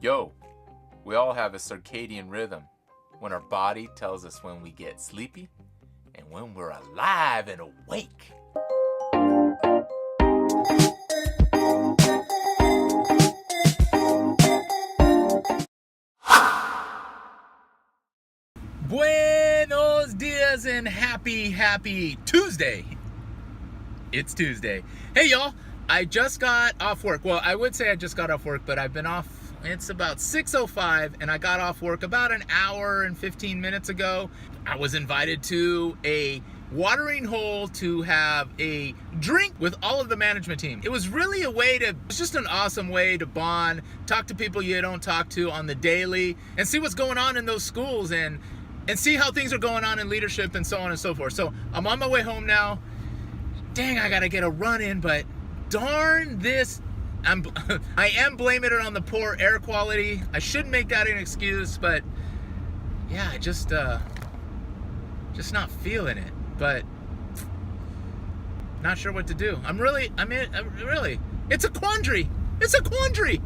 Yo, we all have a circadian rhythm when our body tells us when we get sleepy and when we're alive and awake. Buenos, Diaz, and happy Tuesday. It's Tuesday. Hey y'all, I just got off work. Well, I would say I just got off work, but I've been off, it's about 6:05 and I got off work about an hour and 15 minutes ago. I was invited to a watering hole to have a drink with all of the management team. It was really it's just an awesome way to bond, talk to people you don't talk to on the daily, and see what's going on in those schools and see how things are going on in leadership and so on and so forth. So I'm on my way home now. Dang, I gotta get a run in, but darn this, I am blaming it on the poor air quality. I shouldn't make that an excuse, but yeah, just not feeling it, but not sure what to do. Really, it's a quandary. It's a quandary.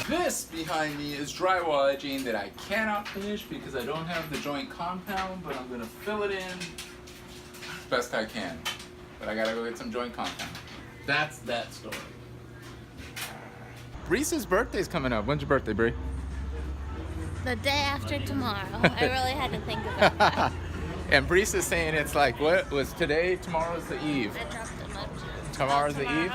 This behind me is drywall edging that I cannot finish because I don't have the joint compound, but I'm gonna fill it in best I can. But I gotta go get some joint compound. That's that story. Reese's birthday's coming up. When's your birthday, Brie? The day after tomorrow. I really had to think about that. And Brees is saying it's like, what was today? Tomorrow's the eve. I dropped them up. Tomorrow's the eve?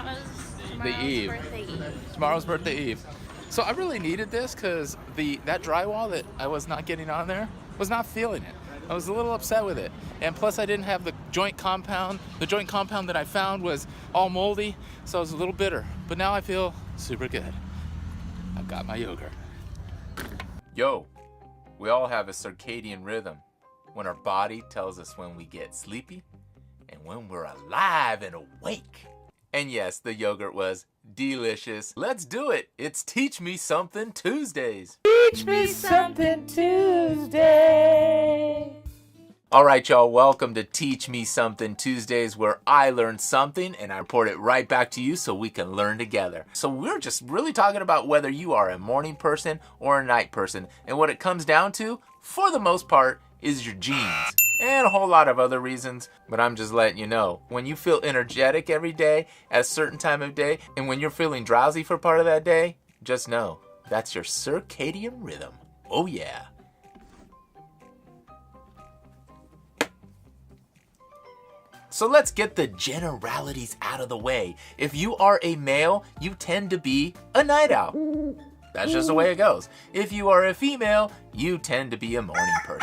The eve. Birthday eve. Tomorrow's birthday eve. So I really needed this because that drywall that I was not getting on there was not feeling it. I was a little upset with it. And plus I didn't have the joint compound. The joint compound that I found was all moldy, so I was a little bitter. But now I feel super good. I've got my yogurt. Yo, we all have a circadian rhythm when our body tells us when we get sleepy and when we're alive and awake. And yes, the yogurt was delicious. Let's do it. It's Teach Me Something Tuesdays. Teach me something Tuesday. All right, y'all, welcome to Teach Me Something Tuesdays, where I learn something and I report it right back to you so we can learn together. So we're just really talking about whether you are a morning person or a night person. And what it comes down to, for the most part, is your genes. And a whole lot of other reasons, but I'm just letting you know. When you feel energetic every day at a certain time of day, and when you're feeling drowsy for part of that day, just know that's your circadian rhythm. Oh yeah. So let's get the generalities out of the way. If you are a male, you tend to be a night owl. That's just the way it goes. If you are a female, you tend to be a morning person.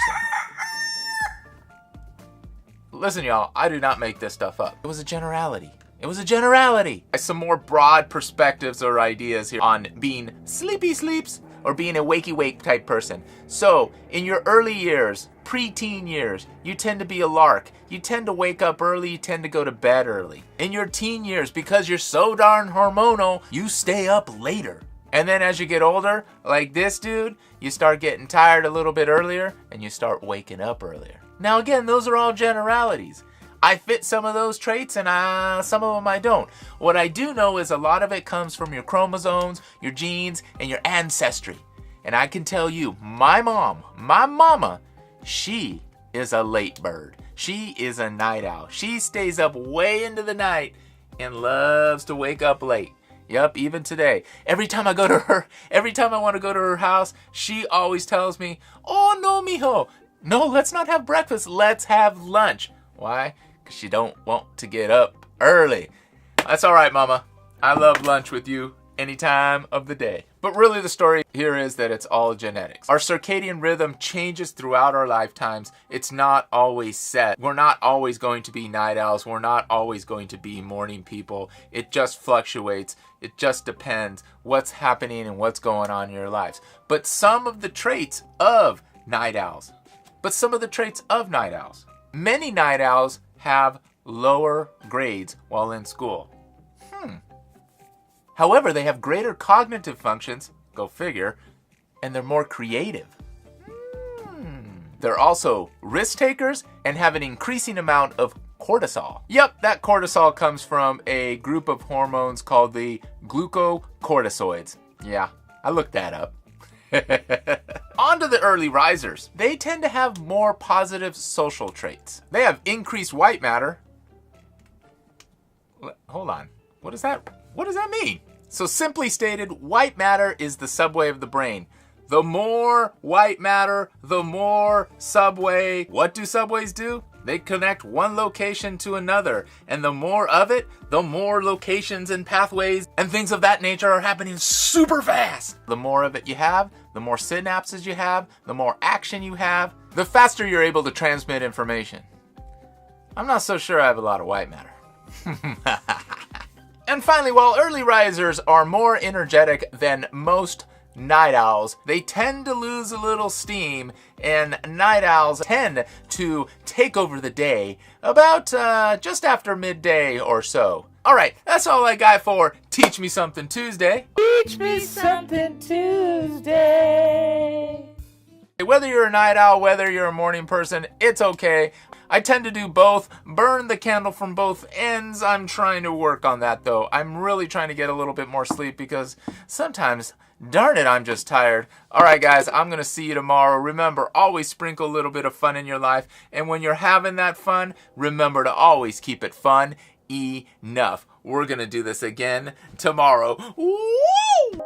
Listen, y'all, I do not make this stuff up. It was a generality. It was a generality. Some more broad perspectives or ideas here on being sleepy sleeps or being a wakey wake type person. So, in your early years, pre-teen years, you tend to be a lark. You tend to wake up early, you tend to go to bed early. In your teen years, because you're so darn hormonal, you stay up later. And then as you get older, like this dude, you start getting tired a little bit earlier and you start waking up earlier. Now again, those are all generalities. I fit some of those traits and some of them I don't. What I do know is a lot of it comes from your chromosomes, your genes, and your ancestry. And I can tell you, my mama, she is a late bird. She is a night owl. She stays up way into the night and loves to wake up late. Yep, even today. Every time I want to go to her house, she always tells me, "Oh no, mijo. No, let's not have breakfast. Let's have lunch." Why? Because she don't want to get up early. That's all right, Mama. I love lunch with you any time of the day. But really the story here is that it's all genetics. Our circadian rhythm changes throughout our lifetimes. It's not always set. We're not always going to be night owls. We're not always going to be morning people. It just fluctuates. It just depends what's happening and what's going on in your lives. But some of the traits of night owls. Many night owls have lower grades while in school. However, they have greater cognitive functions, go figure, and they're more creative. They're also risk takers and have an increasing amount of cortisol. Yep, that cortisol comes from a group of hormones called the glucocorticoids. Yeah, I looked that up. On to the early risers. They tend to have more positive social traits. They have increased white matter. Hold on. What does that mean? So simply stated, white matter is the subway of the brain. The more white matter, the more subway. What do subways do? They connect one location to another. And the more of it, the more locations and pathways and things of that nature are happening super fast. The more of it you have, the more synapses you have, the more action you have, the faster you're able to transmit information. I'm not so sure I have a lot of white matter. And finally, while early risers are more energetic than most night owls, they tend to lose a little steam, and night owls tend to take over the day about just after midday or so. All right, that's all I got for Teach Me Something Tuesday. Teach me something Tuesday. Whether you're a night owl, whether you're a morning person, it's okay. I tend to do both, burn the candle from both ends. I'm trying to work on that though. I'm really trying to get a little bit more sleep because sometimes, darn it, I'm just tired. All right, guys, I'm going to see you tomorrow. Remember, always sprinkle a little bit of fun in your life. And when you're having that fun, remember to always keep it fun enough. We're going to do this again tomorrow. Woo!